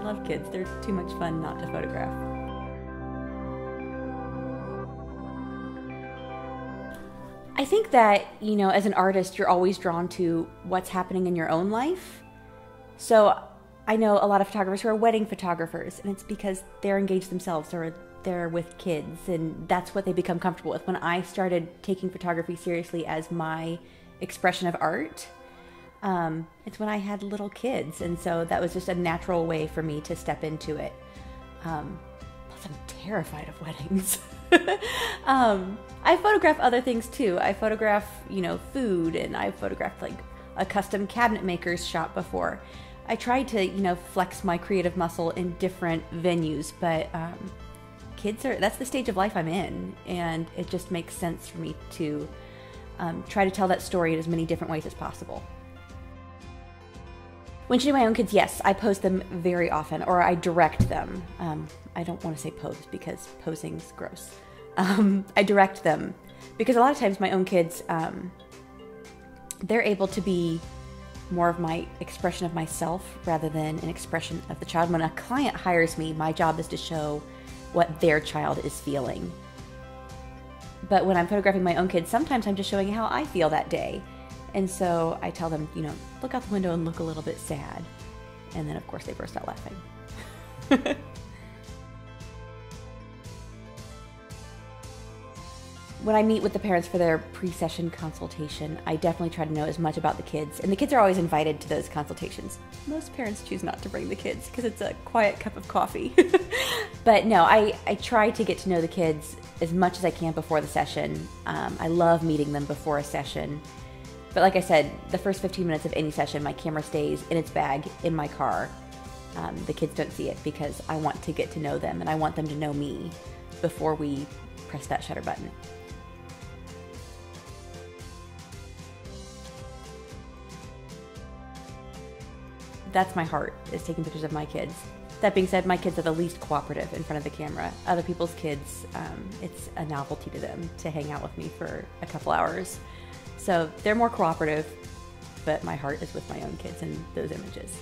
love kids. They're too much fun not to photograph. I think that, you know, as an artist, you're always drawn to what's happening in your own life. So I know a lot of photographers who are wedding photographers, and it's because they're engaged themselves or they're with kids, and that's what they become comfortable with. When I started taking photography seriously as my expression of art, it's when I had little kids, and so that was just a natural way for me to step into it. Plus, I'm terrified of weddings. I photograph other things too. I photograph, you know, food, and I photographed like a custom cabinet maker's shop before. I tried to, you know, flex my creative muscle in different venues, but that's the stage of life I'm in, and it just makes sense for me to try to tell that story in as many different ways as possible. When shooting my own kids, yes, I pose them very often, or I direct them. I don't want to say pose because posing's gross. I direct them because a lot of times my own kids, they're able to be more of my expression of myself rather than an expression of the child. When a client hires me, my job is to show what their child is feeling. But when I'm photographing my own kids, sometimes I'm just showing how I feel that day. And so I tell them, you know, look out the window and look a little bit sad. And then of course they burst out laughing. When I meet with the parents for their pre-session consultation, I definitely try to know as much about the kids. And the kids are always invited to those consultations. Most parents choose not to bring the kids because it's a quiet cup of coffee. But no, I try to get to know the kids as much as I can before the session. I love meeting them before a session. But like I said, the first 15 minutes of any session, my camera stays in its bag in my car. The kids don't see it because I want to get to know them and I want them to know me before we press that shutter button. That's my heart, is taking pictures of my kids. That being said, my kids are the least cooperative in front of the camera. Other people's kids, it's a novelty to them to hang out with me for a couple hours. So they're more cooperative, but my heart is with my own kids in those images.